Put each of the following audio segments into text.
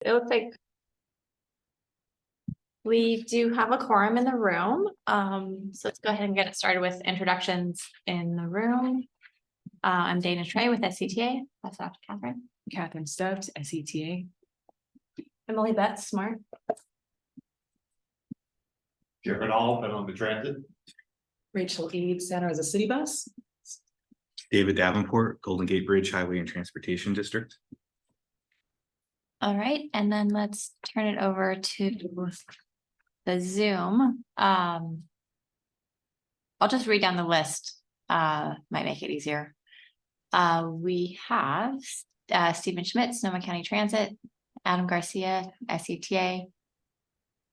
It looks like we do have a quorum in the room. So let's go ahead and get it started with introductions in the room. I'm Dana Trey with SCTA. That's Dr. Catherine. Catherine Stubbs, SCTA. Emily Betts, Smart. Jeffrey All, been on the transit. Rachel Eads, Santa Rosa City Bus. David Davenport, Golden Gate Bridge Highway and Transportation District. All right, and then let's turn it over to the Zoom. I'll just read down the list. Might make it easier. We have Stephen Schmidt, Sonoma County Transit, Adam Garcia, SCTA,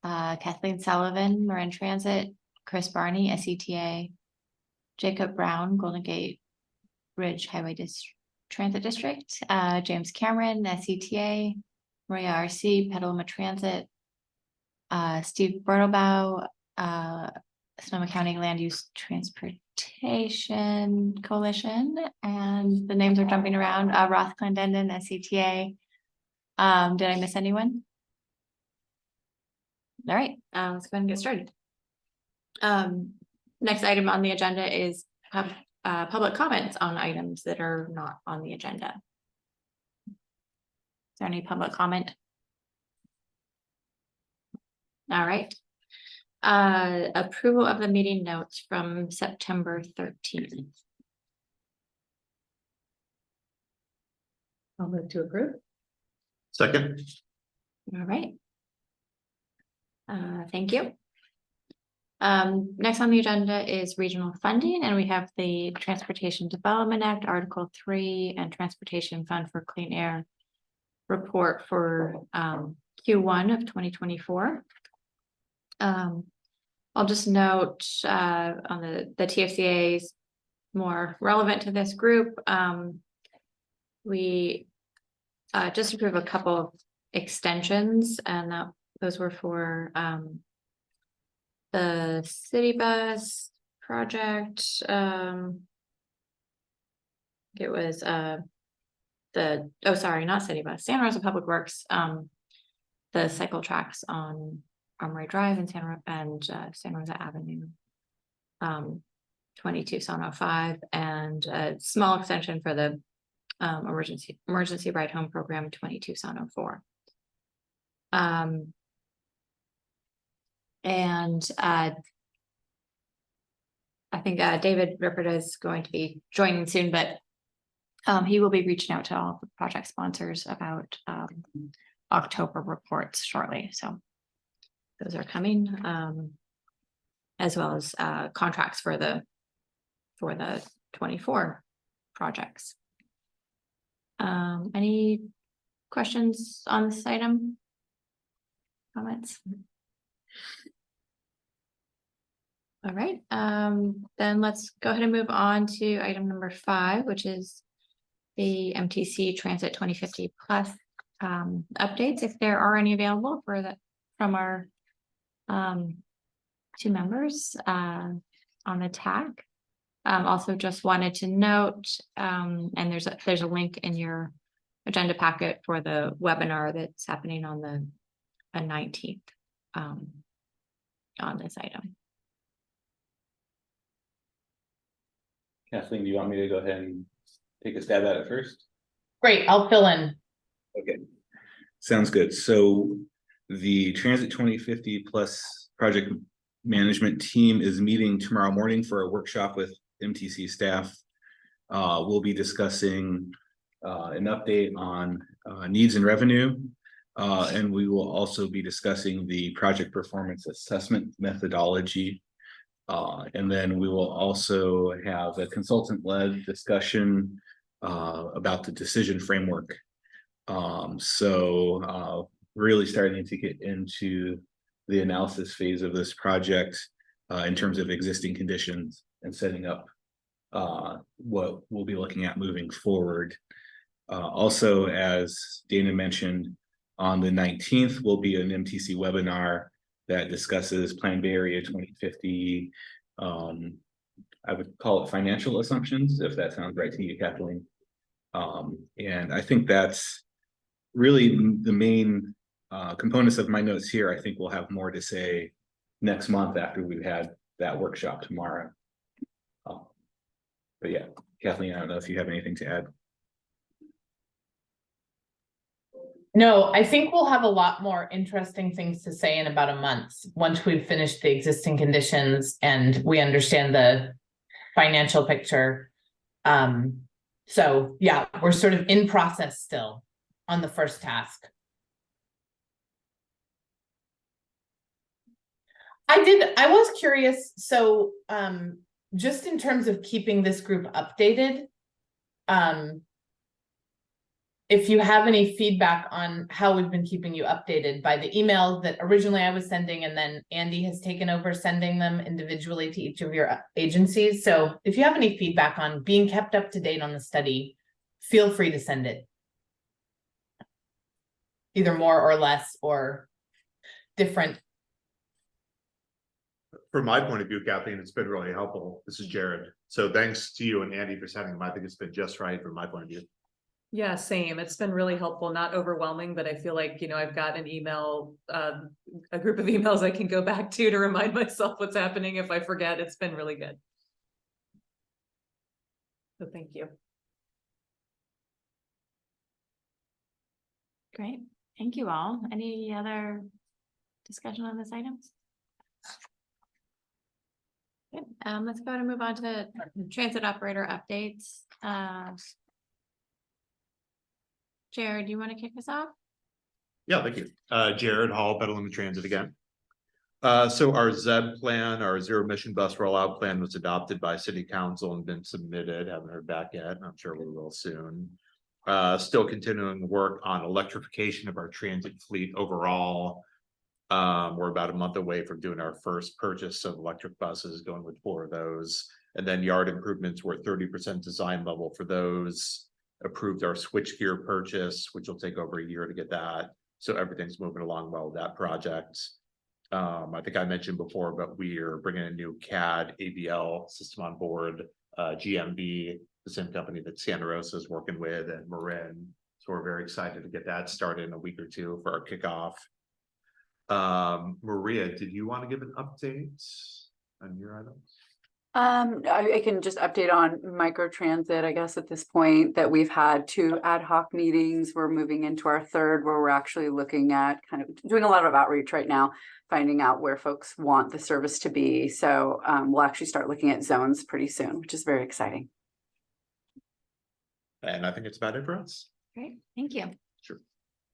Kathleen Sullivan, Marin Transit, Chris Barney, SCTA, Jacob Brown, Golden Gate Bridge Highway Transit District, James Cameron, SCTA, Maria RC, Petaluma Transit, Steve Bertelbaugh, Sonoma County Land Use Transportation Coalition, and the names are jumping around. Roth Clendenden, SCTA. Did I miss anyone? All right, let's go ahead and get started. Next item on the agenda is public comments on items that are not on the agenda. Is there any public comment? All right. Approval of the meeting notes from September 13th. I'll move to approve. Second. All right. Thank you. Next on the agenda is regional funding, and we have the Transportation Development Act, Article 3, and Transportation Fund for Clean Air report for Q1 of 2024. I'll just note on the TFCA is more relevant to this group. We just approved a couple of extensions, and those were for the city bus project. It was sorry, not city bus, Santa Rosa Public Works, the cycle tracks on Armory Drive and Santa Rosa Avenue, 22 Sono 5, and a small extension for the emergency ride home program 22 Sono 4. And I think David Rippert is going to be joining soon, but he will be reaching out to all the project sponsors about October reports shortly. So those are coming, as well as contracts for the 24 projects. Any questions on this item? Comments? All right, then let's go ahead and move on to item number 5, which is the MTC Transit 2050 plus updates, if there are any available from our 2 members on the TAC. Also just wanted to note, and there's a link in your agenda packet for the webinar that's happening on the 19th on this item. Kathleen, do you want me to go ahead and take a stab at it first? Great, I'll fill in. Okay, sounds good. So the Transit 2050 plus project management team is meeting tomorrow morning for a workshop with MTC staff. We'll be discussing an update on needs and revenue, and we will also be discussing the project performance assessment methodology. And then we will also have a consultant-led discussion about the decision framework. So really starting to get into the analysis phase of this project in terms of existing conditions and setting up what we'll be looking at moving forward. Also, as Dana mentioned, on the 19th will be an MTC webinar that discusses Plan Bay Area 2050. I would call it financial assumptions, if that sounds right to you, Kathleen. And I think that's really the main components of my notes here, I think we'll have more to say next month after we've had that workshop tomorrow. But yeah, Kathleen, I don't know if you have anything to add. No, I think we'll have a lot more interesting things to say in about a month, once we've finished the existing conditions and we understand the financial picture. So yeah, we're sort of in process still on the first task. I was curious, so just in terms of keeping this group updated, if you have any feedback on how we've been keeping you updated by the email that originally I was sending, and then Andy has taken over sending them individually to each of your agencies. So if you have any feedback on being kept up to date on the study, feel free to send it. Either more or less or different. From my point of view, Kathleen, it's been really helpful. This is Jared. So thanks to you and Andy for sending them. I think it's been just right from my point of view. Yeah, same. It's been really helpful, not overwhelming, but I feel like, you know, I've got an email, a group of emails I can go back to remind myself what's happening if I forget. It's been really good. So thank you. Great, thank you all. Any other discussion on this item? Okay, let's go ahead and move on to the transit operator updates. Jared, you want to kick us off? Yeah, thank you. Jared Hall, Petaluma Transit again. So our ZEB plan, our zero emission bus rollout plan, was adopted by City Council and been submitted. Haven't heard back yet. I'm sure we will soon. Still continuing work on electrification of our transit fleet overall. We're about a month away from doing our first purchase of electric buses, going with 4 of those. And then yard improvements were 30% design level for those. Approved our switchgear purchase, which will take over a year to get that. So everything's moving along well with that project. I think I mentioned before, but we are bringing a new CAD ABL system on board, GMB, the same company that Santa Rosa is working with, and Marin. So we're very excited to get that started in a week or two for our kickoff. Maria, did you want to give an update on your items? I can just update on microtransit, I guess, at this point, that we've had 2 ad hoc meetings. We're moving into our 3rd, where we're actually looking at kind of doing a lot of outreach right now, finding out where folks want the service to be. So we'll actually start looking at zones pretty soon, which is very exciting. And I think it's about it for us. Great, thank you. Sure.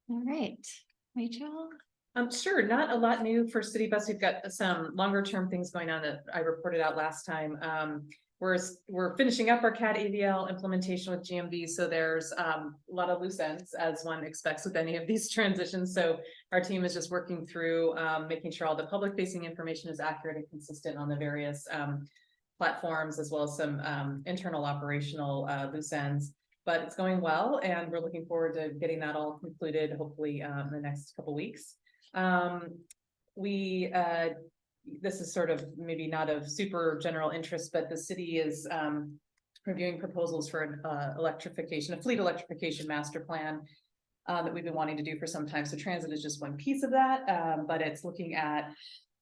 All right, Rachel. Sure, not a lot new for City Bus. We've got some longer term things going on that I reported out last time. We're finishing up our CAD AVL implementation with GMB, so there's a lot of loose ends, as one expects with any of these transitions. So our team is just working through making sure all the public facing information is accurate and consistent on the various platforms, as well as some internal operational loose ends. But it's going well, and we're looking forward to getting that all concluded, hopefully in the next couple weeks. This is sort of maybe not of super general interest, but the city is reviewing proposals for an electrification, a fleet electrification master plan that we've been wanting to do for some time. So transit is just one piece of that, but it's looking at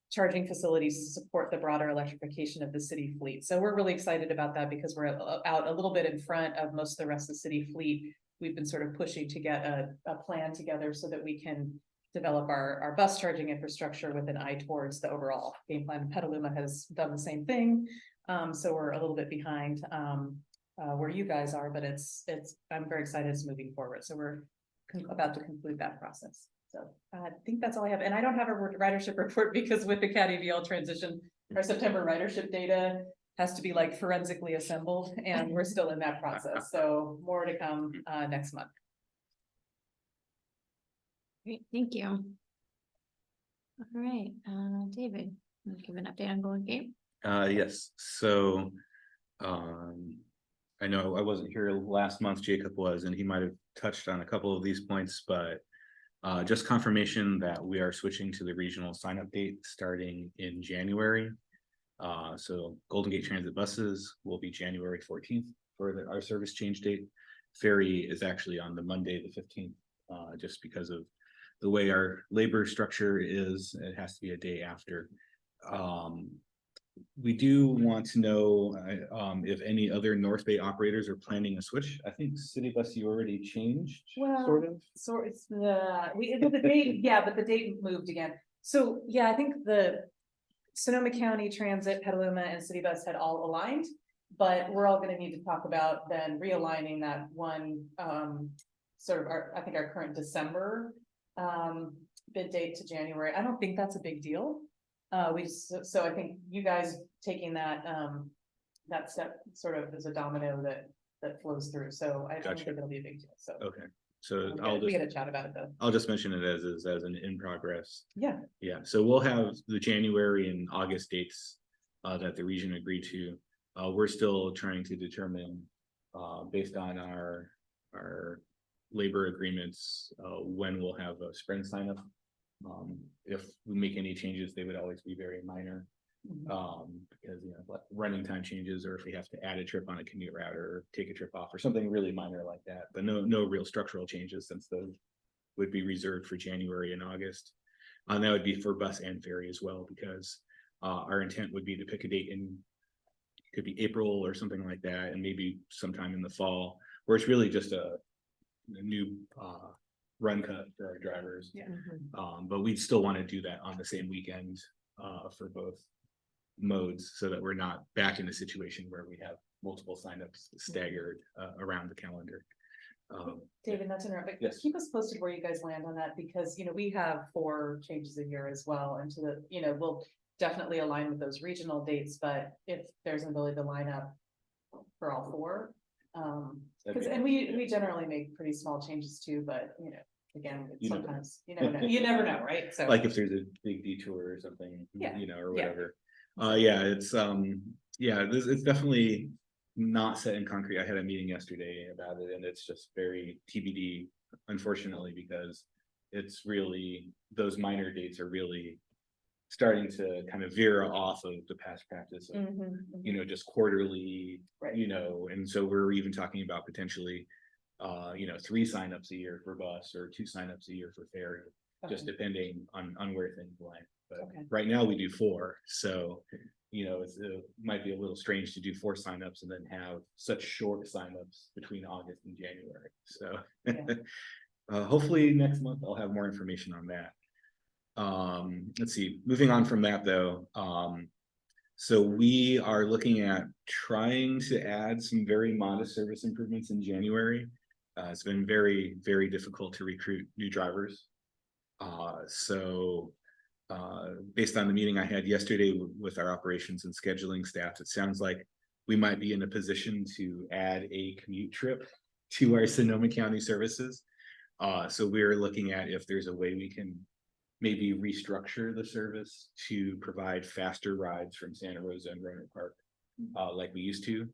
charging facilities to support the broader electrification of the city fleet. So we're really excited about that, because we're out a little bit in front of most of the rest of the city fleet. We've been sort of pushing to get a plan together so that we can develop our bus charging infrastructure with an eye towards the overall game plan. Petaluma has done the same thing. So we're a little bit behind where you guys are, but I'm very excited it's moving forward. So we're about to conclude that process. So I think that's all I have. And I don't have a ridership report, because with the CAD AVL transition, our September ridership data has to be like forensically assembled, and we're still in that process. So more to come next month. Great, thank you. All right, David, you want to give an update on Golden Gate? Yes, so I know I wasn't here last month, Jacob was, and he might have touched on a couple of these points, but just confirmation that we are switching to the regional sign up date starting in January. So Golden Gate Transit buses will be January 14th for our service change date. Ferry is actually on the Monday, the 15th just because of the way our labor structure is, it has to be a day after. We do want to know if any other North Bay operators are planning a switch. I think City Bus you already changed, sort of. So it's the date, yeah, but the date moved again. So, yeah, I think the Sonoma County Transit, Petaluma and City Bus had all aligned. But we're all gonna need to talk about then realigning that one, sort of I think our current December bid date to January. I don't think that's a big deal. So I think you guys taking that, that step sort of is a domino that flows through. So I don't Gotcha. think it'll be a big deal. So Okay, so we gotta chat about it though. I'll just mention it as is, as an in progress. Yeah. Yeah, so we'll have the January and August dates that the region agreed to. We're still trying to determine, based on our labor agreements, when we'll have a spring sign up. If we make any changes, they would always be very minor. Because like running time changes, or if we have to add a trip on a commute route or take a trip off or something really minor like that, but no real structural changes, since those would be reserved for January and August. And that would be for bus and ferry as well, because our intent would be to pick a date in, could be April or something like that, and maybe sometime in the fall, where it's really just a new run cut for our drivers. Yeah. But we still want to do that on the same weekend for both modes, so that we're not back in a situation where we have multiple signups staggered around the calendar. David, not to interrupt, but Yes. keep us posted where you guys land on that, because, we have 4 changes a year as well, and to the, we'll definitely align with those regional dates, but if there's an ability to line up for all 4, because, and we generally make pretty small changes too, but, again, You never sometimes, you never know, right? So. Like if there's a big detour or something, Yeah. or Yeah. whatever. Yeah, it's it's definitely not set in concrete. I had a meeting yesterday about it, and it's just very TBD, unfortunately, because it's really, those minor dates are really starting to kind of veer off of the past practice of, just quarterly, Right. And so we're even talking about potentially 3 signups a year for bus, or 2 signups a year for ferry, just depending on where things lie. But Okay. right now we do 4, so it might be a little strange to do 4 signups and then have such short signups between August and January. So Yeah. hopefully next month I'll have more information on that. Let's see, moving on from that though. So we are looking at trying to add some very modest service improvements in January. It's been very, very difficult to recruit new drivers. Based on the meeting I had yesterday with our operations and scheduling staff, it sounds like we might be in a position to add a commute trip to our Sonoma County services. So we're looking at if there's a way we can maybe restructure the service to provide faster rides from Santa Rosa and Roanoke Park, like we used to.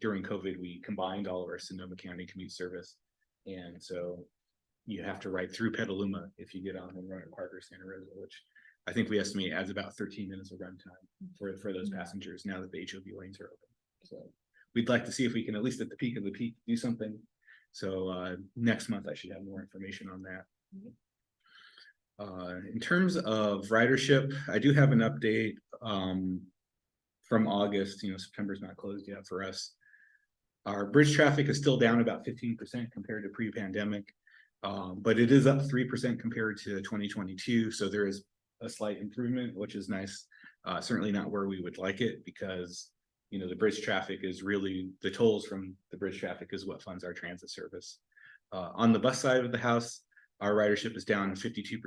During COVID, we combined all of our Sonoma County commute service. And so you have to ride through Petaluma if you get on in Roanoke Park or Santa Rosa, which I think we estimate adds about 13 minutes of run time for those passengers now that the HOV lanes are open. So we'd like to see if we can, at least at the peak of the peak, do something. So next month I should have more information on that. In terms of ridership, I do have an update from August. September's not closed yet for us. Our bridge traffic is still down about 15% compared to pre-pandemic, but it is up 3% compared to 2022. So there is a slight improvement, which is nice. Certainly not where we would like it, because the bridge traffic is really, the tolls from the bridge traffic is what funds our transit service. On the bus side of the house, our ridership is down 52%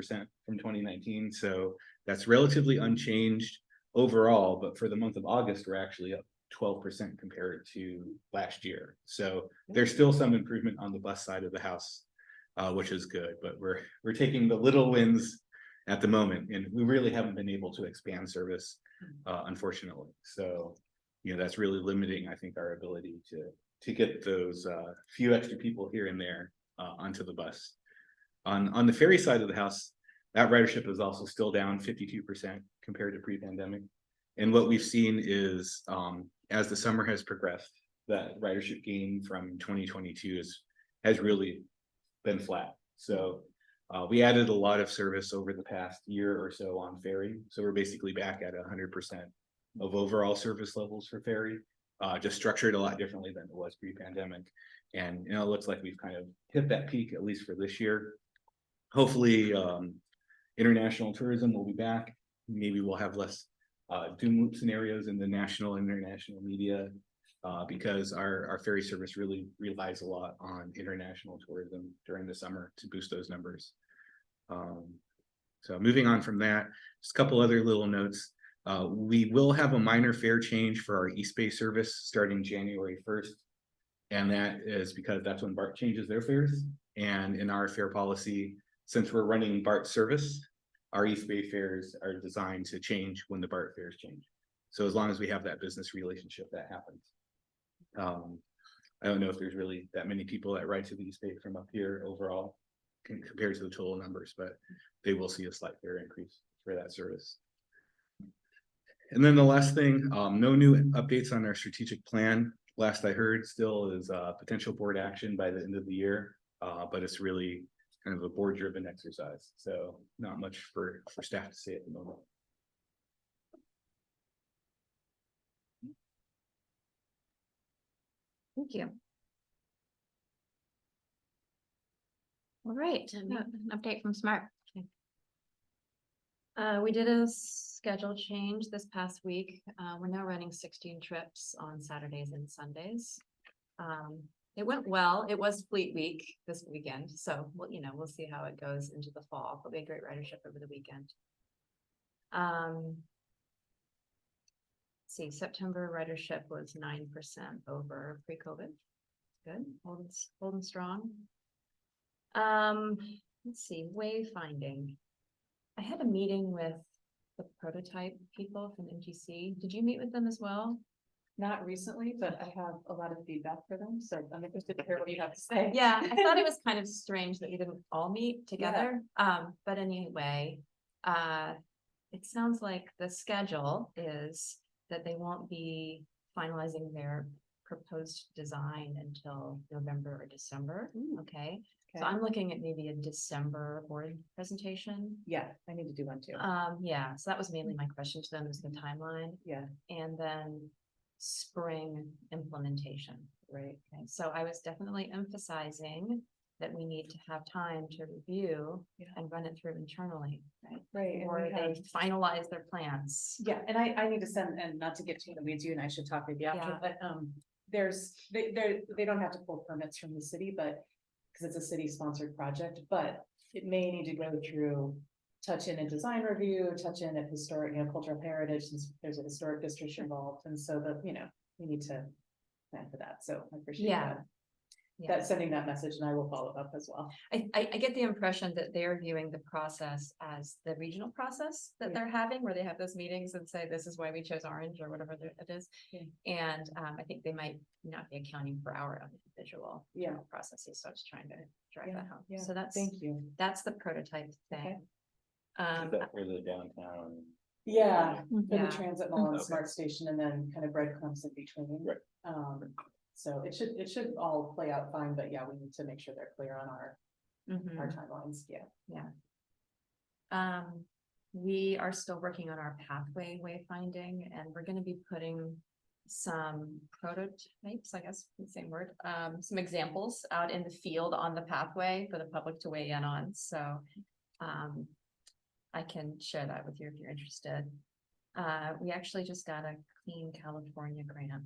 from 2019. So that's relatively unchanged overall, but for the month of August, we're actually up 12% compared to last year. So there's still some improvement on the bus side of the house, which is good, but we're taking the little wins at the moment, and we really haven't been able to expand service, unfortunately. So, that's really limiting, I think, our ability to get those few extra people here and there onto the bus. On the ferry side of the house, that ridership is also still down 52% compared to pre-pandemic. And what we've seen is, as the summer has progressed, that ridership gain from 2022 has really been flat. So we added a lot of service over the past year or so on ferry. So we're basically back at 100% of overall service levels for ferry. Just structured a lot differently than it was pre-pandemic. And, it looks like we've kind of hit that peak, at least for this year. Hopefully, international tourism will be back. Maybe we'll have less doom loop scenarios in the national and international media because our ferry service really relies a lot on international tourism during the summer to boost those numbers. So moving on from that, just a couple other little notes. We will have a minor fare change for our East Bay service starting January 1st. And that is because that's when BART changes their fares. And in our fare policy, since we're running BART service, our East Bay fares are designed to change when the BART fares change. So as long as we have that business relationship, that happens. I don't know if there's really that many people that ride to the East Bay from up here overall compared to the total numbers, but they will see a slight fare increase for that service. And then the last thing, no new updates on our strategic plan. Last I heard still is potential board action by the end of the year, but it's really kind of a board driven exercise. So not much for staff to say at the moment. Thank you. All right, an update from Smart. We did a schedule change this past week. We're now running 16 trips on Saturdays and Sundays. It went well. It was Fleet Week this weekend, so we'll see how it goes into the fall. It'll be a great ridership over the weekend. See, September ridership was 9% over pre-COVID. Good, holding strong. Let's see, wayfinding. I had a meeting with the prototype people from MTC. Did you meet with them as well? Not recently, but I have a lot of feedback for them, so I'm interested to hear what you have to say. Yeah, I thought it was kind of strange that we didn't all meet together. But anyway, it sounds like the schedule is that they won't be finalizing their proposed design until November or December. Okay. So I'm looking at maybe a December board presentation. Yeah, I need to do one too. Yeah, so that was mainly my question to them, is the timeline. Yeah, And then spring implementation. right. Okay, so I was definitely emphasizing that we need to have time to review and run it through internally, right? Right. and Or we they have- finalize their plans. Yeah, and I need to send, and not to get too in the weeds, you and I should talk maybe after, Yeah. but they don't have to pull permits from the city, but because it's a city sponsored project, but it may need to go through touch in a design review, touch in a historic, cultural heritage, since there's a historic district involved, and so that, we need to plan for that, so I appreciate Yeah. that sending that message, and I will follow up as well. I get the impression that they're viewing the process as the regional process that they're having, where they have those meetings and say, this is why we chose Orange or whatever it is. Yeah. And I think they might not be accounting for our individual processes. So I was trying to drive that home. Yeah, So thank you. that's the prototype thing. Is that for the downtown? Yeah, for Yeah. the transit mall and Okay. smart station, and then kind of breadcrumbs in between. Right. So it should all play out fine, but yeah, we need to make sure they're clear on our Mhm. timelines, yeah. We are still working on our pathway wayfinding, and we're gonna be putting some prototypes, I guess, the same word, some examples out in the field on the pathway for the public to weigh in on, so I can share that with you if you're interested. We actually just got a Clean California grant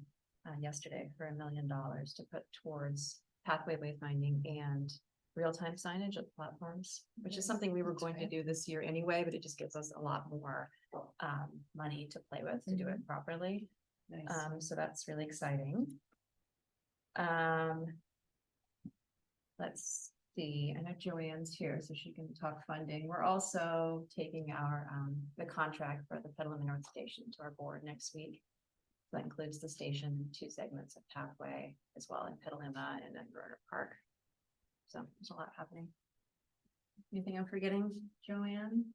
yesterday for $1 million to put towards pathway wayfinding and real-time signage at platforms, which is something we were That's going to great. do this year anyway, but it just gives us a lot more money to play with to do it properly. Nice. So that's really exciting. Let's see, I know Joanne's here, so she can talk funding. We're also taking our the contract for the Petaluma North Station to our board next week. That includes the station, 2 segments of pathway as well in Petaluma and then Vernon Park. So there's a lot happening. Anything I'm forgetting, Joanne?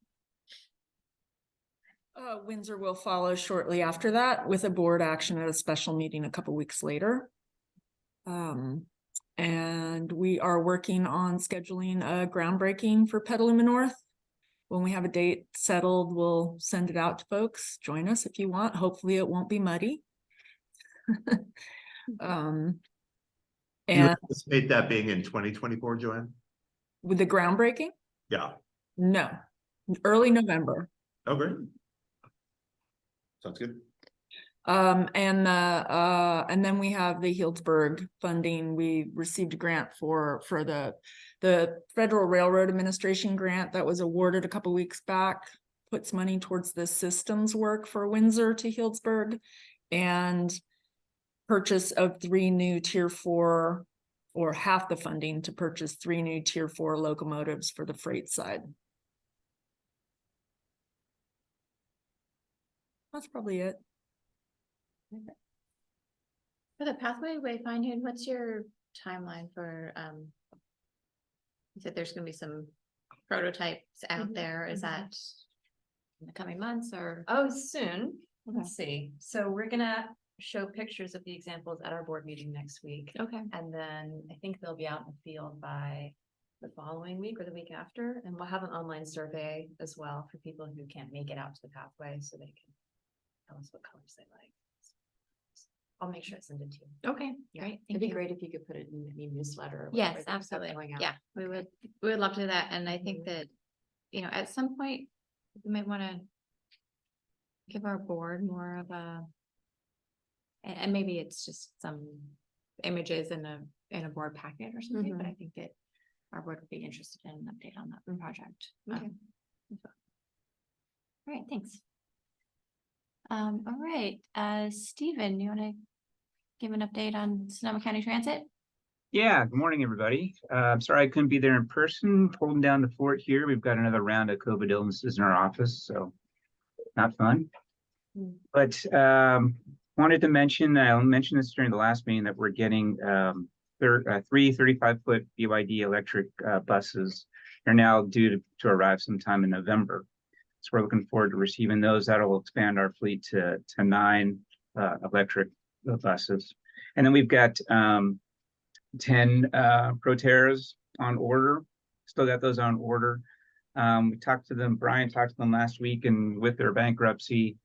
Windsor will follow shortly after that with a board action at a special meeting a couple weeks later. And we are working on scheduling a groundbreaking for Petaluma North. When we have a date settled, we'll send it out to folks. Join us if you want. Hopefully it won't be muddy. You And anticipate that being in 2024, Joanne? with the groundbreaking, Yeah. no, early November. Oh, great. Sounds good. And then we have the Healdsburg funding. We received a grant for the Federal Railroad Administration grant that was awarded a couple weeks back, puts money towards the systems work for Windsor to Healdsburg, and purchase of 3 new Tier 4, or half the funding to purchase 3 new Tier 4 locomotives for the freight side. That's probably it. For the pathway wayfinding, what's your timeline for, you said there's gonna be some prototypes out there, is that in the coming months or? Oh, soon. Let's see. So we're gonna show pictures of the examples at our board meeting next week. Okay. And then I think they'll be out in the field by the following week or the week after. And we'll have an online survey as well for people who can't make it out to the pathway, so they can tell us what colors they like. I'll make sure I send it to you. Okay, great. It'd Thank be you. great if you could put it in any newsletter. or Yes, whatever that's absolutely. going out. Yeah, we would love to do that. And I think that, you know, at some point, we might want to give our board more of a, and maybe it's just some images in a board packet or something, but I think that our board would be interested in an update on that project. Okay. All right, thanks. All right, Stephen, you want to give an update on Sonoma County Transit? Yeah, good morning, everybody. I'm sorry I couldn't be there in person, holding down the fort here. We've got another round of COVID illnesses in our office, so not fun. But wanted to mention, I mentioned this during the last meeting, that we're getting 3 35-foot BYD electric buses. They're now due to arrive sometime in November. So we're looking forward to receiving those. That'll expand our fleet to 9 electric buses. And then we've got 10 Proterras on order. Still got those on order. We talked to them, Brian talked to them last week, and with their bankruptcy,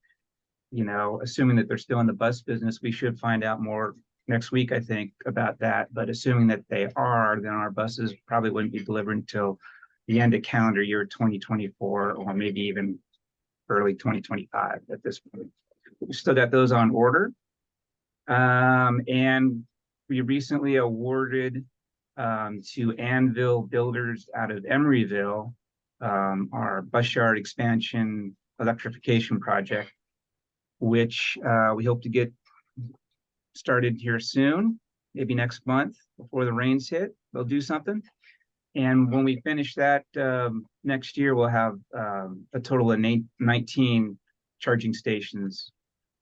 you know, assuming that they're still in the bus business, we should find out more next week, I think, about that. But assuming that they are, then our buses probably wouldn't be delivered until the end of calendar year 2024, or maybe even early 2025 at this point. We still got those on order. And we recently awarded to Anvil Builders out of Emeryville our bus yard expansion electrification project, which we hope to get started here soon, maybe next month before the rains hit. They'll do something. And when we finish that next year, we'll have a total of 19 charging stations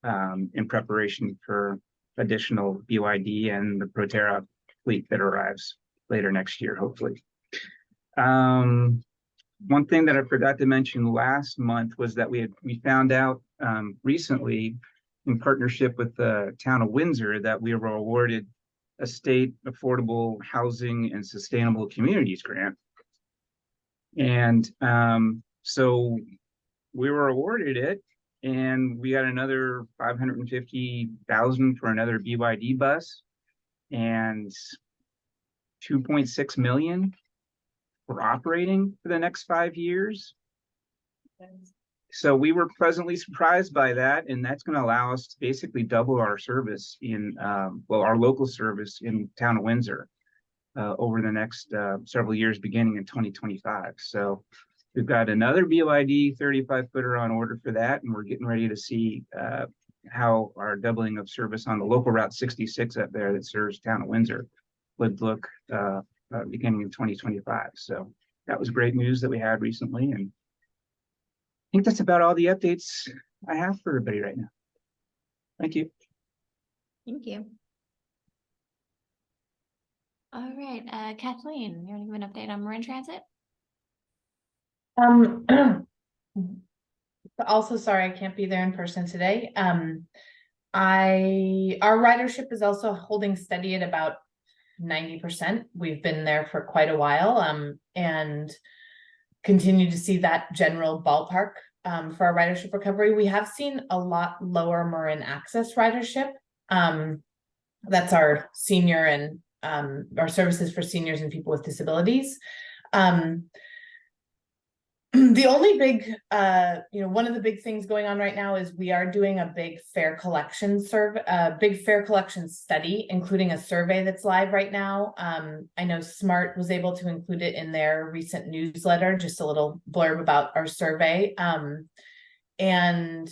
in preparation for additional BYD and the Proterra fleet that arrives later next year, hopefully. One thing that I forgot to mention last month was that we found out recently, in partnership with the town of Windsor, that we were awarded a state affordable housing and sustainable communities grant. And so we were awarded it, and we got another $550,000 for another BYD bus, and 2.6 million for operating for the next 5 years. So we were pleasantly surprised by that, and that's going to allow us to basically double our service in, well, our local service in town of Windsor over the next several years, beginning in 2025. So we've got another BYD 35-footer on order for that, and we're getting ready to see how our doubling of service on the local Route 66 up there that serves town of Windsor would look beginning in 2025. So that was great news that we had recently, and I think that's about all the updates I have for everybody right now. Thank you. Thank you. All right, Kathleen, you want to give an update on Marin Transit? Also, sorry, I can't be there in person today. Our ridership is also holding steady at about 90%. We've been there for quite a while, and continue to see that general ballpark for our ridership recovery. We have seen a lot lower Marin Access ridership. That's our senior and our services for seniors and people with disabilities. The only big, one of the big things going on right now is we are doing a big fare collection study, including a survey that's live right now. I know Smart was able to include it in their recent newsletter, just a little blurb about our survey. And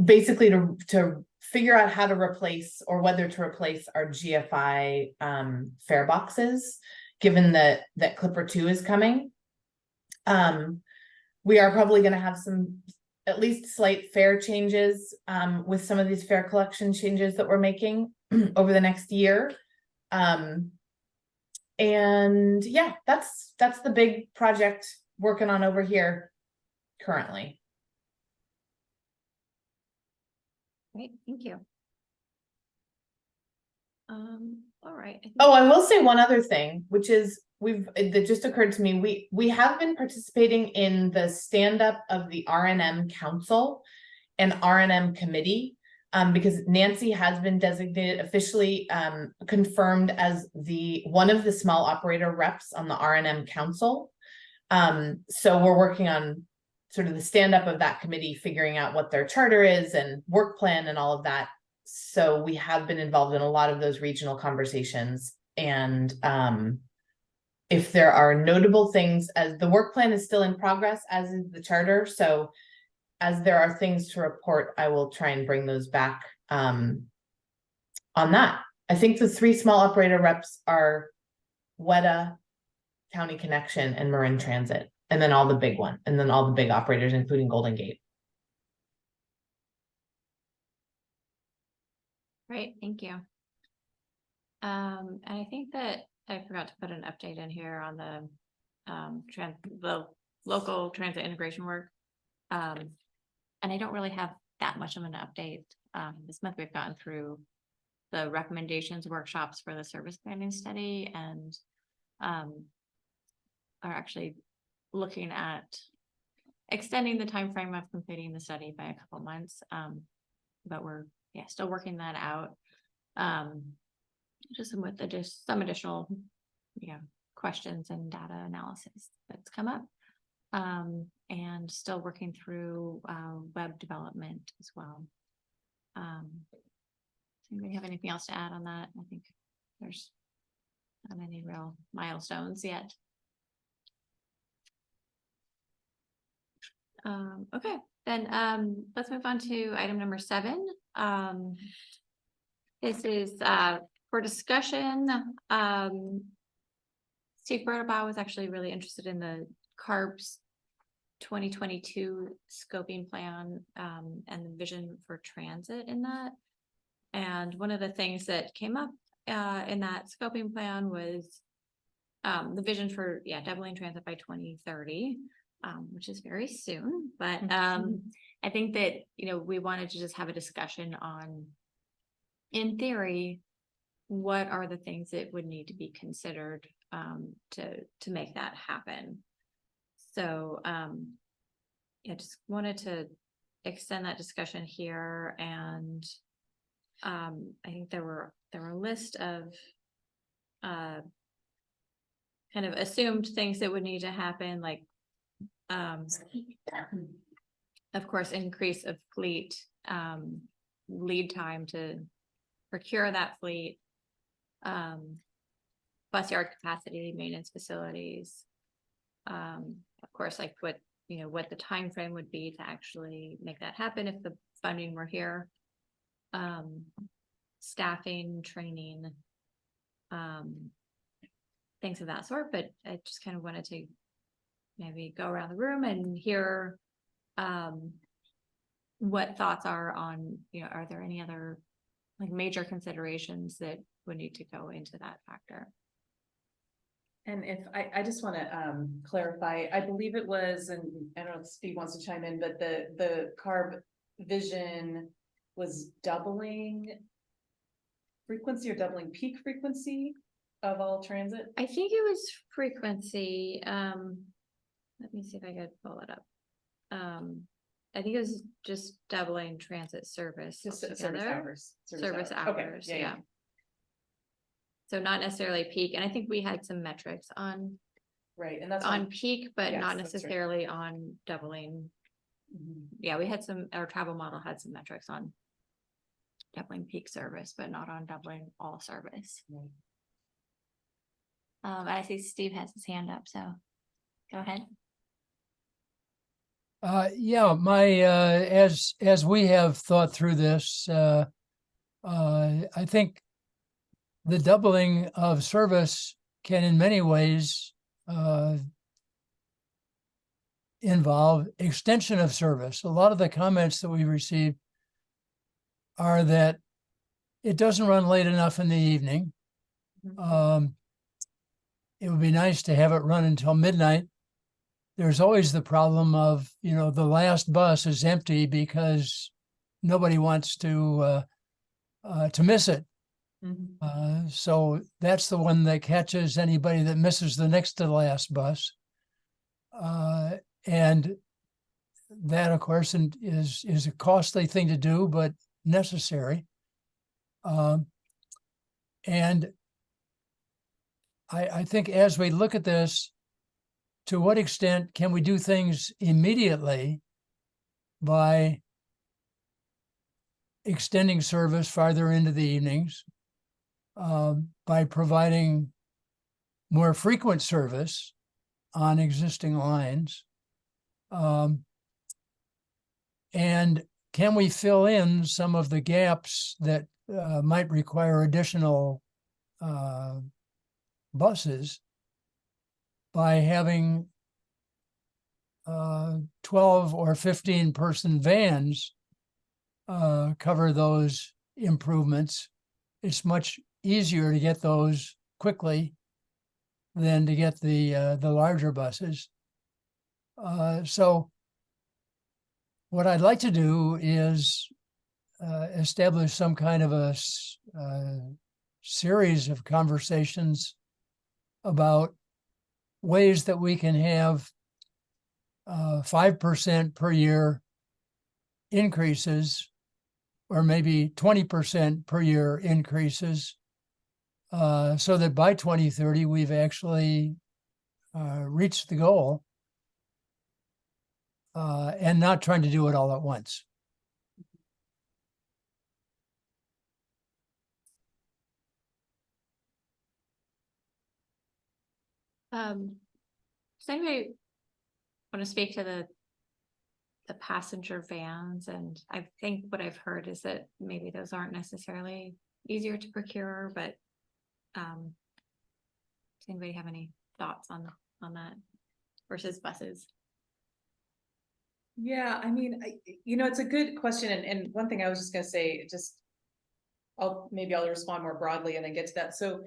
basically to figure out how to replace or whether to replace our GFI fare boxes, given that Clipper 2 is coming. We are probably going to have some at least slight fare changes with some of these fare collection changes that we're making over the next year. And yeah, that's the big project working on over here currently. Great, thank you. All right. Oh, I will say one other thing, which is that just occurred to me. We have been participating in the stand-up of the R&M Council and R&M Committee, because Nancy has been designated officially confirmed as one of the small operator reps on the R&M Council. So we're working on sort of the stand-up of that committee, figuring out what their charter is and work plan and all of that. So we have been involved in a lot of those regional conversations, and if there are notable things, as the work plan is still in progress, as is the charter. So as there are things to report, I will try and bring those back on that. I think the 3 small operator reps are WEDA, County Connection, and Marin Transit, and then all the big operators, including Golden Gate. Great, thank you. And I think that I forgot to put an update in here on the local transit integration work. And I don't really have that much of an update. This month we've gotten through the recommendations workshops for the service planning study, and are actually looking at extending the time frame of completing the study by a couple months. But we're still working that out. Just some additional questions and data analysis that's come up. And still working through web development as well. Does anybody have anything else to add on that? I think there's not any real milestones yet. Okay, then let's move on to item number 7. This is for discussion. Steve Bertabaugh was actually really interested in the CARB's 2022 scoping plan and the vision for transit in that. And one of the things that came up in that scoping plan was the vision for doubling transit by 2030, which is very soon. But I think that we wanted to just have a discussion on, in theory, what are the things that would need to be considered to make that happen. So just wanted to extend that discussion here, and I think there were a list of kind of assumed things that would need to happen, like of course increase of fleet, lead time to procure that fleet, bus yard capacity, maintenance facilities, of course, like what the time frame would be to actually make that happen if the funding were here, staffing, training, things of that sort. But I just kind of wanted to maybe go around the room and hear what thoughts are on, are there any other like major considerations that would need to go into that factor? And if I just want to clarify, I believe it was, and I don't know if Steve wants to chime in, but the CARB vision was doubling frequency or doubling peak frequency of all transit? I think it was frequency, let me see if I could pull it up. I think it was just doubling transit service Just service altogether. hours. Service Okay, hours, yeah. So not necessarily peak, and I think we had some metrics on Right, and that's on peak, but Yes, not that's right. necessarily on doubling. Mhm. Yeah, we had some, our travel model had some metrics on doubling peak service, but not on doubling all service. Right. I see Steve has his hand up, so go ahead. Yeah, as we have thought through this, I think the doubling of service can in many ways involve extension of service. A lot of the comments that we received are that it doesn't run late enough in the evening. It would be nice to have it run until midnight. There's always the problem of, the last bus is empty because nobody wants to miss it. So that's the one that catches anybody that misses the next to the last bus. And that, of course, is a costly thing to do, but necessary. And I think as we look at this, to what extent can we do things immediately by extending service farther into the evenings, by providing more frequent service on existing lines? And can we fill in some of the gaps that might require additional buses by having 12 or 15 person vans cover those improvements? It's much easier to get those quickly than to get the larger buses. So what I'd like to do is establish some kind of a series of conversations about ways that we can have 5% per year increases, or maybe 20% per year increases, so that by 2030 we've actually reached the goal, and not trying to do it all at once. Does anybody want to speak to the passenger vans? And I think what I've heard is that maybe those aren't necessarily easier to procure, but does anybody have any thoughts on that versus buses? Yeah, I mean, it's a good question, and one thing I was just gonna say, I'll respond more broadly and then get to that. So,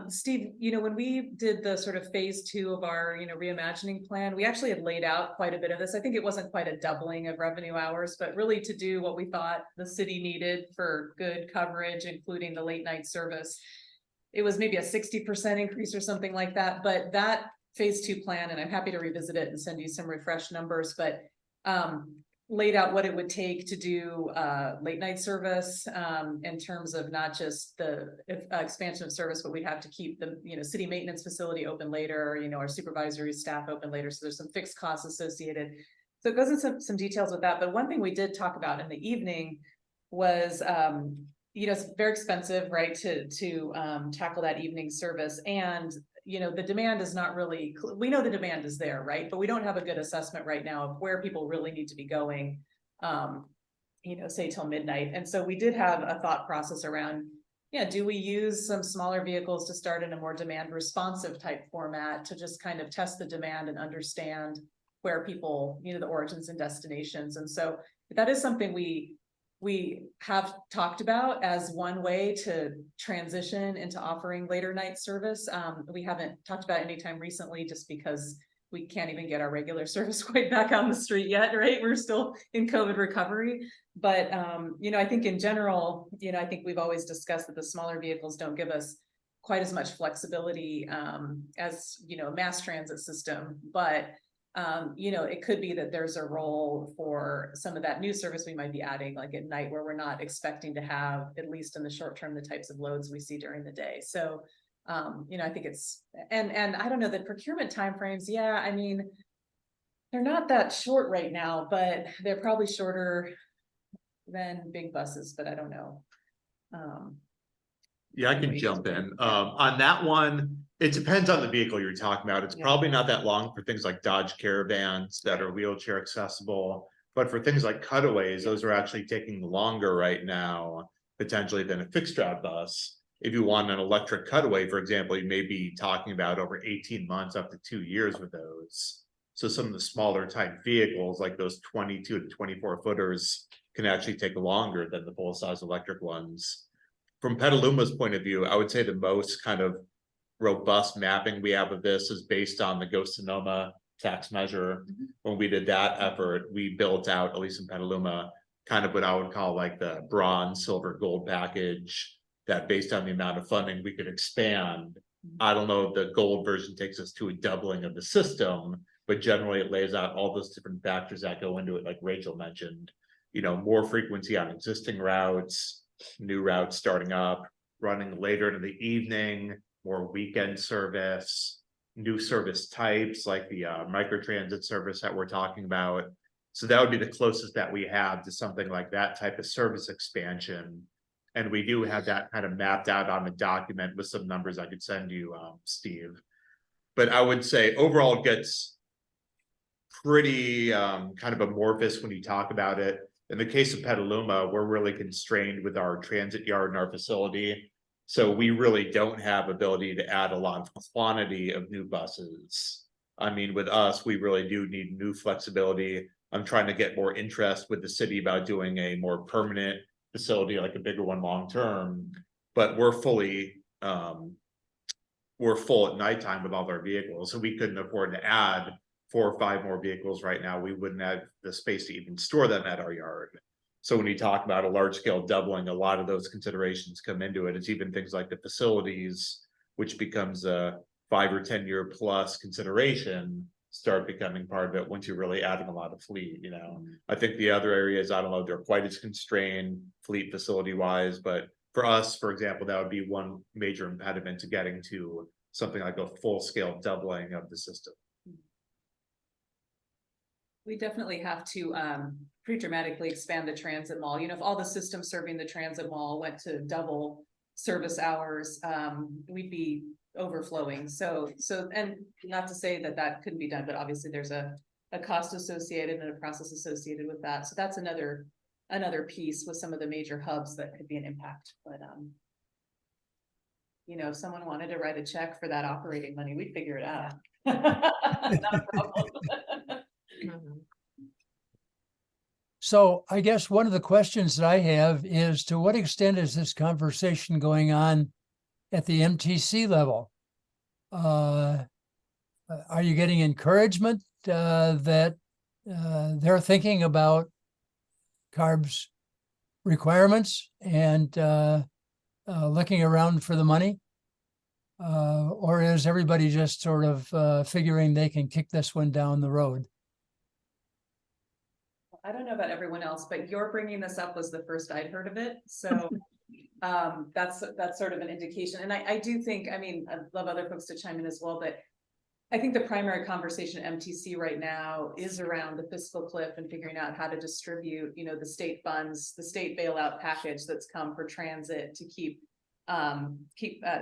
Steve, when we did the sort of phase 2 of our, reimagining plan, we actually had laid out quite a bit of this. I think it wasn't quite a doubling of revenue hours, but really to do what we thought the city needed for good coverage, including the late night service. It was maybe a 60% increase or something like that, but that phase 2 plan, and I'm happy to revisit it and send you some refreshed numbers, but laid out what it would take to do late night service, in terms of not just the expansion of service, but we'd have to keep the city maintenance facility open later, our supervisory staff open later, so there's some fixed costs associated. So it goes into some details with that, but one thing we did talk about in the evening was it's very expensive, right, to tackle that evening service, and the demand is not really, we know the demand is there, right? But we don't have a good assessment right now of where people really need to be going, say till midnight. And so we did have a thought process around, do we use some smaller vehicles to start in a more demand responsive type format to just kind of test the demand and understand where people, the origins and destinations. And so that is something we have talked about as one way to transition into offering later night service. We haven't talked about it anytime recently just because we can't even get our regular service quite back on the street yet, right? We're still in COVID recovery. But, you know, I think in general, you know, I think we've always discussed that the smaller vehicles don't give us quite as much flexibility, as, you know, a mass transit system. But, you know, it could be that there's a role for some of that new service we might be adding, like at night, where we're not expecting to have, at least in the short term, the types of loads we see during the day. So, you know, I think it's, and I don't know, the procurement timeframes, yeah, I mean, they're not that short right now, but they're probably shorter than big buses, but I don't know. Yeah, I can Anyway, jump yeah. in. On that one, it depends on the vehicle you're talking about. It's Yeah. probably not that long for things like Dodge Caravans that are wheelchair accessible. But for things like cutaways, those are actually taking longer right now, potentially than a fixed route bus. If you want an electric cutaway, for example, you may be talking about over 18 months up to 2 years with those. So some of the smaller type vehicles, like those 22 to 24 footers, can actually take longer than the full size electric ones. From Petaluma's point of view, I would say the most kind of robust mapping we have of this is based on the Go Sonoma tax measure. When we did that effort, we built out, at least in Petaluma, kind of what I would call like the bronze, silver, gold package, that based on the amount of funding we could expand. I don't know if the gold version takes us to a doubling of the system, but generally it lays out all those different factors that go into it, like Rachel mentioned. You know, more frequency on existing routes, new routes starting up, running later into the evening, more weekend service, new service types like the microtransit service that we're talking about. So that would be the closest that we have to something like that type of service expansion. And we do have that kind of mapped out on the document with some numbers I could send you, Steve. But I would say overall it gets pretty kind of amorphous when you talk about it. In the case of Petaluma, we're really constrained with our transit yard and our facility. So we really don't have ability to add a lot of quantity of new buses. I mean, with us, we really do need new flexibility. I'm trying to get more interest with the city about doing a more permanent facility, like a bigger one long-term, but we're full at nighttime with all our vehicles. So we couldn't afford to add 4 or 5 more vehicles right now. We wouldn't have the space to even store them at our yard. So when you talk about a large scale doubling, a lot of those considerations come into it. It's even things like the facilities, which becomes a 5 or 10 year plus consideration, start becoming part of it once you're really adding a lot of fleet, you know. I think the other areas, I don't know, they're quite as constrained fleet facility wise, but for us, for example, that would be one major impediment to getting to something like a full scale doubling of the system. We definitely have to pretty dramatically expand the transit mall. You know, if all the systems serving the transit mall went to double service hours, we'd be overflowing. So, and not to say that that couldn't be done, but obviously there's a cost associated and a process associated with that. So that's another piece with some of the major hubs that could be an impact. But you know, if someone wanted to write a check for that operating money, we'd figure it out. Not a problem. So I guess one of the questions that I have is, to what extent is this conversation going on at the MTC level? Are you getting encouragement that they're thinking about CARB's requirements and looking around for the money? Or is everybody just sort of figuring they can kick this one down the road? I don't know about everyone else, but your bringing this up was the first I'd heard of it. So that's sort of an indication. And I do think, I mean, I'd love other folks to chime in as well, but I think the primary conversation at MTC right now is around the fiscal cliff and figuring out how to distribute, you know, the state funds, the state bailout package that's come for transit to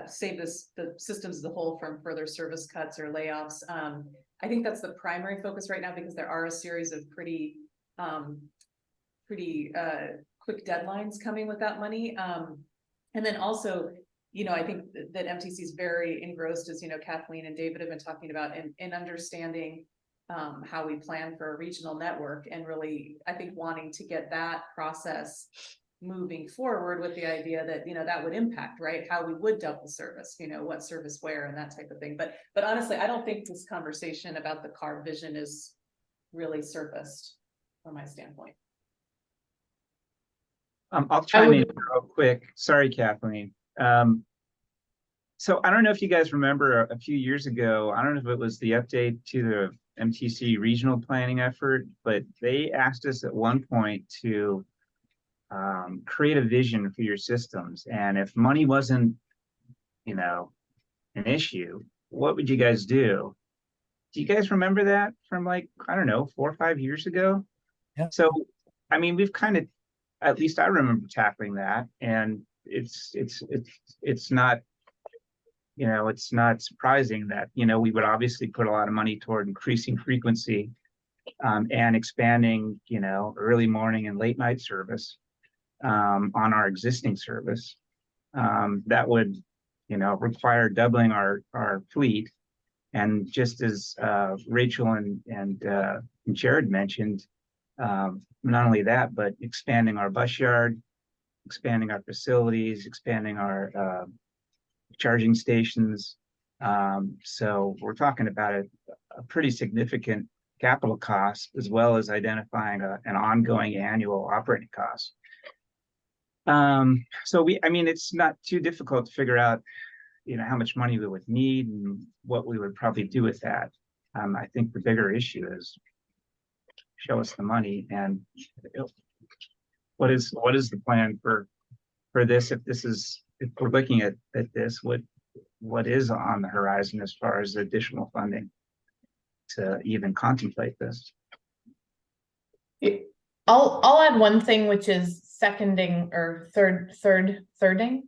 save the systems as a whole from further service cuts or layoffs. I think that's the primary focus right now, because there are a series of pretty quick deadlines coming with that money. And then also, you know, I think that MTC is very engrossed, as you know, Kathleen and David have been talking about, in understanding how we plan for a regional network, and really, I think, wanting to get that process moving forward with the idea that, you know, that would impact, right? How we would double service, you know, what service where and that type of thing. But honestly, I don't think this conversation about the CARB vision is really surfaced from my standpoint. I'll chime in would- real quick. Sorry, Kathleen. So I don't know if you guys remember a few years ago, I don't know if it was the update to the MTC regional planning effort, but they asked us at one point to create a vision for your systems. And if money wasn't, you know, an issue, what would you guys do? Do you guys remember that from like, I don't know, 4 or 5 years ago? Yeah. So, I mean, we've kind of, at least I remember tackling that, and it's not, you know, it's not surprising that, you know, we would obviously put a lot of money toward increasing frequency and expanding, you know, early morning and late night service on our existing service. That would, you know, require doubling our fleet. And just as Rachel and Jared mentioned, not only that, but expanding our bus yard, expanding our facilities, expanding our charging stations. So we're talking about a pretty significant capital cost, as well as identifying an ongoing annual operating cost. So I mean, it's not too difficult to figure out, you know, how much money we would need and what we would probably do with that. I think the bigger issue is show us the money and what is the plan for this, if we're looking at this, what is on the horizon as far as additional funding to even contemplate this? I'll add one thing, which is seconding or thirding.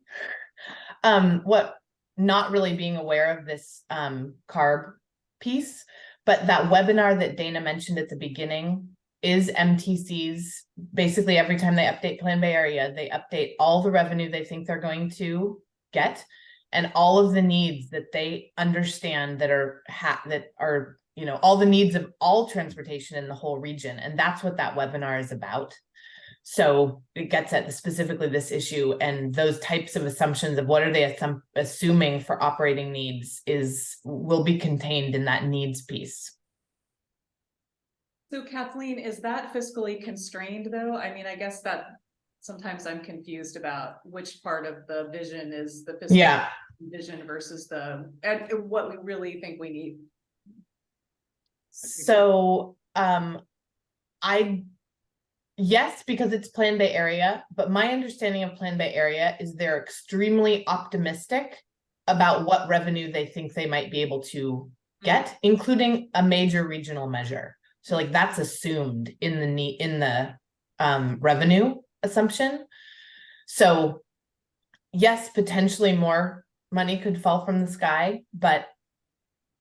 What not really being aware of this CARB piece, but that webinar that Dana mentioned at the beginning is MTC's. Basically, every time they update Plan Bay Area, they update all the revenue they think they're going to get and all of the needs that they understand that are you know, all the needs of all transportation in the whole region. And that's what that webinar is about. So it gets at specifically this issue, and those types of assumptions of what are they assuming for operating needs will be contained in that needs piece. So Kathleen, is that fiscally constrained though? I mean, I guess that sometimes I'm confused about which part of the vision is the fiscal vision versus and what we really think we need. So yes, because it's Plan Bay Area, but my understanding of Plan Bay Area is they're extremely optimistic about what revenue they think they might be able to get, including a major regional measure. So like that's assumed in the revenue assumption. So yes, potentially more money could fall from the sky, but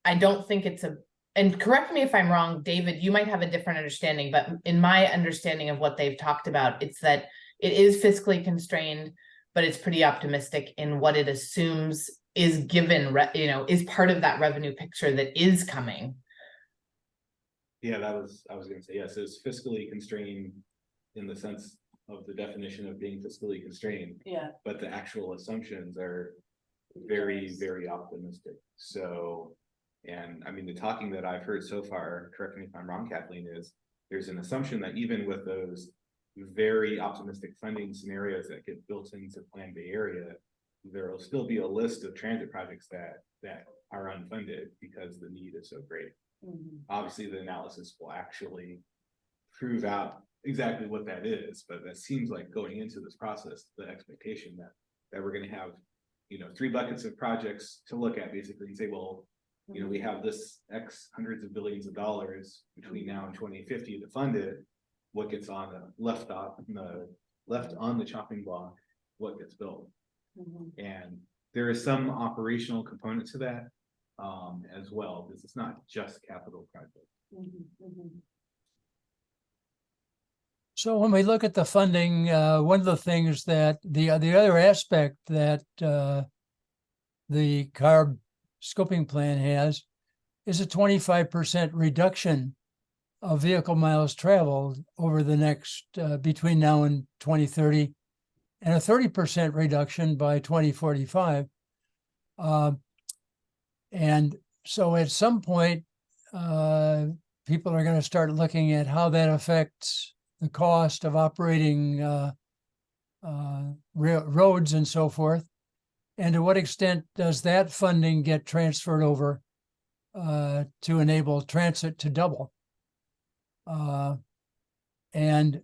I don't think it's and correct me if I'm wrong, David, you might have a different understanding, but in my understanding of what they've talked about, it's that it is fiscally constrained, but it's pretty optimistic in what it assumes is given, you know, is part of that revenue picture that is coming. Yeah, I was gonna say, yes, it's fiscally constrained in the sense of the definition of being fiscally constrained. Yeah. But the actual assumptions are very, very optimistic. So, and I mean, the talking that I've heard so far, correct me if I'm wrong, Kathleen, is there's an assumption that even with those very optimistic funding scenarios that get built into Plan Bay Area, there will still be a list of transit projects that are unfunded because the need is so great. Mm-hmm. Obviously, the analysis will actually prove out exactly what that is, but that seems like going into this process, the expectation that we're going to have, you know, 3 buckets of projects to look at basically and say, well, you know, we have this X hundreds of billions of dollars between now and 2050 to fund it. What gets on left on the chopping block, what gets built. Mm-hmm. And there is some operational component to that as well, because it's not just capital projects. Mm-hmm. Mm-hmm. So when we look at the funding, one of the things that the other aspect that the CARB scoping plan has is a 25% reduction of vehicle miles traveled over the next between now and 2030 and a 30% reduction by 2045. And so at some point, people are going to start looking at how that affects the cost of operating roads and so forth. And to what extent does that funding get transferred over to enable transit to double? And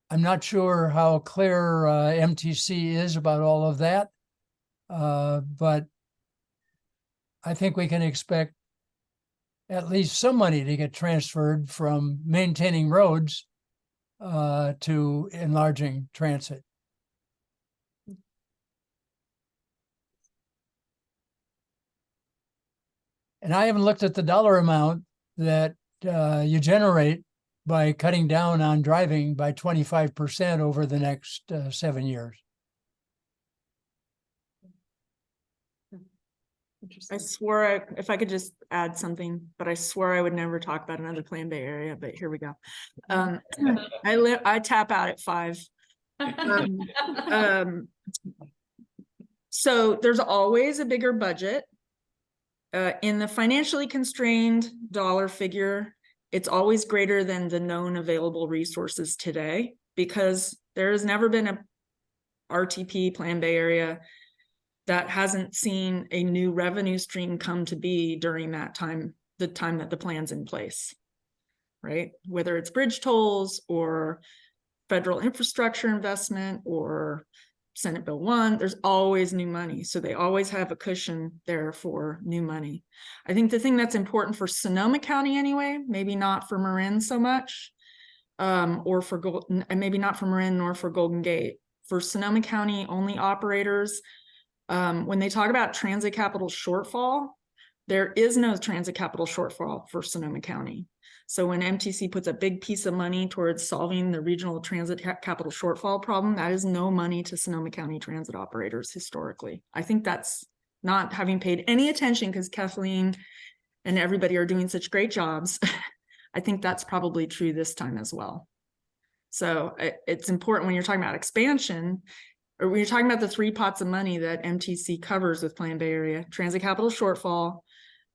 I'm not sure how clear MTC is about all of that, but I think we can expect at least some money to get transferred from maintaining roads to enlarging transit. And I haven't looked at the dollar amount that you generate by cutting down on driving by 25% over the next 7 years. I swore if I could just add something, but I swore I would never talk about another Plan Bay area, but here we go. I tap out at 5. So there's always a bigger budget. In the financially constrained dollar figure, it's always greater than the known available resources today, because there has never been a RTP Plan Bay area that hasn't seen a new revenue stream come to be during that time, the time that the plan's in place, right? Whether it's bridge tolls or federal infrastructure investment or Senate Bill 1, there's always new money. So they always have a cushion there for new money. I think the thing that's important for Sonoma County anyway, maybe not for Marin so much, or for maybe not for Marin nor for Golden Gate. For Sonoma County only operators, when they talk about transit capital shortfall, there is no transit capital shortfall for Sonoma County. So when MTC puts a big piece of money towards solving the regional transit capital shortfall problem, that is no money to Sonoma County transit operators historically. I think that's not having paid any attention because Kathleen and everybody are doing such great jobs. I think that's probably true this time as well. So it's important when you're talking about expansion, or when you're talking about the 3 pots of money that MTC covers with Plan Bay Area: transit capital shortfall,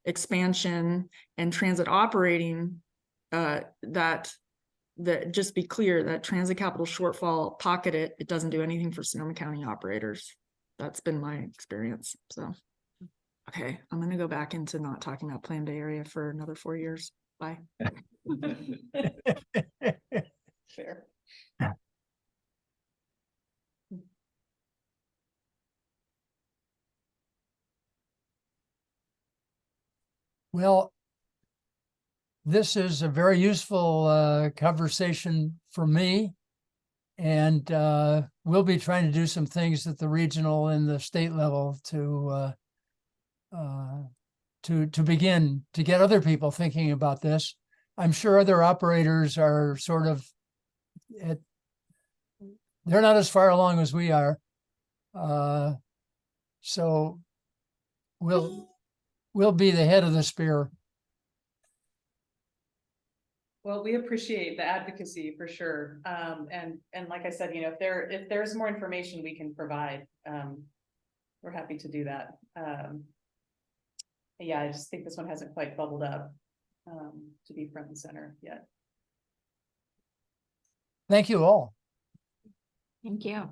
expansion, and transit operating, that just be clear that transit capital shortfall, pocket it doesn't do anything for Sonoma County operators. That's been my experience. So, okay, I'm going to go back into not talking about Plan Bay Area for another 4 years. Bye. Fair. Well, this is a very useful conversation for me. And we'll be trying to do some things at the regional and the state level to begin to get other people thinking about this. I'm sure other operators are sort of they're not as far along as we are. So we'll be the head of the spear. Well, we appreciate the advocacy for sure. And like I said, you know, if there's more information we can provide, we're happy to do that. Yeah, I just think this one hasn't quite bubbled up to be front and center yet. Thank you all. Thank you.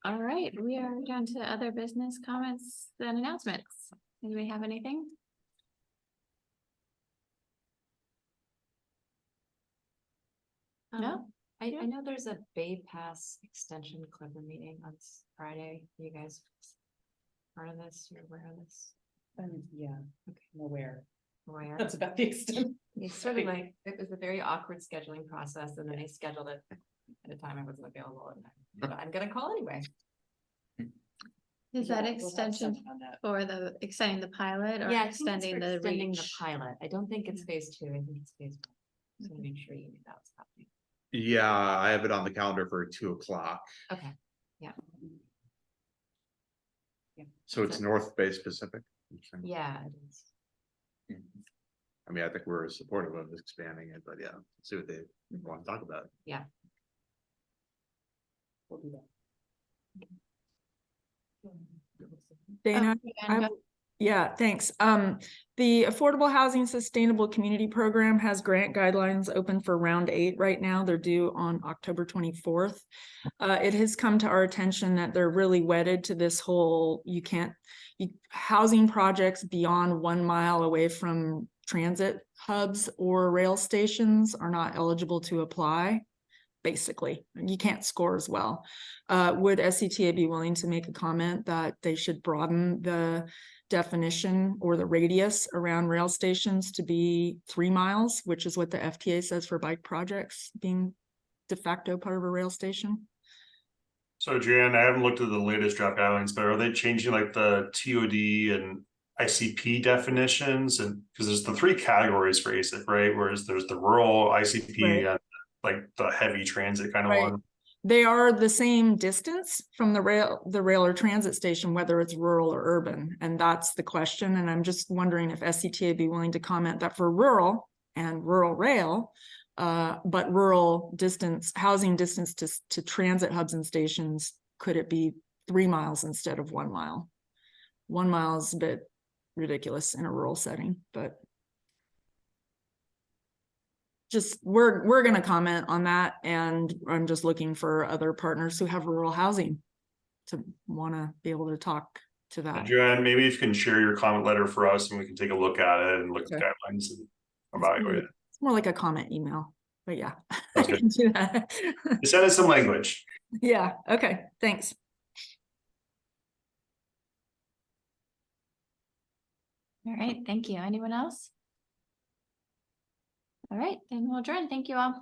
All right, we are down to other business comments and announcements. Anybody have anything? No? I know there's a Bay Pass Extension Clipper meeting on Friday. You guys part of this? You're aware of this? Yeah, okay, I'm aware. Aware. That's about the extent. It's sort of like, it was a very awkward scheduling process, and then I scheduled it at a time I wasn't available, and I'm gonna call anyway. Is that extension for extending the pilot or Yeah, I think it's extending for the extending the reach? pilot. I don't think it's phase 2. I think it's phase 1. So make sure you knew that was happening. Yeah, I have it on the calendar for 2 o'clock. Okay. Yeah. So it's North Bay Pacific. Yeah, it is. I mean, I think we're supportive of expanding it, but yeah, see what they want to talk about. Yeah. We'll do that. Dana, And I- yeah, thanks. The Affordable Housing Sustainable Community Program has grant guidelines open for round 8 right now. They're due on October 24th. It has come to our attention that they're really wedded to this whole, housing projects beyond 1 mile away from transit hubs or rail stations are not eligible to apply. Basically, you can't score as well. Would SCTA be willing to make a comment that they should broaden the definition or the radius around rail stations to be 3 miles, which is what the FTA says for bike projects being de facto part of a rail station? So Jan, I haven't looked at the latest draft guidelines, but are they changing like the TOD and ICP definitions? And because there's the 3 categories for ASIC, right? Whereas there's the rural ICP Right. and like the heavy transit kind of Right. one. They are the same distance from the rail or transit station, whether it's rural or urban. And that's the question. And I'm just wondering if SCTA would be willing to comment that for rural and rural rail, but rural distance, housing distance to transit hubs and stations, could it be 3 miles instead of 1 mile? 1 mile is a bit ridiculous in a rural setting, but just we're going to comment on that, and I'm just looking for other partners who have rural housing to want to be able to talk to that. Joanne, maybe you can share your comment letter for us and we can take a look at it and look at the Okay. guidelines and evaluate it. It's more like a comment email, but yeah, I Sounds good. can do that. Just send us some language. Yeah, okay, thanks. all right, thank you. Anyone else? All right, then we'll adjourn. Thank you all.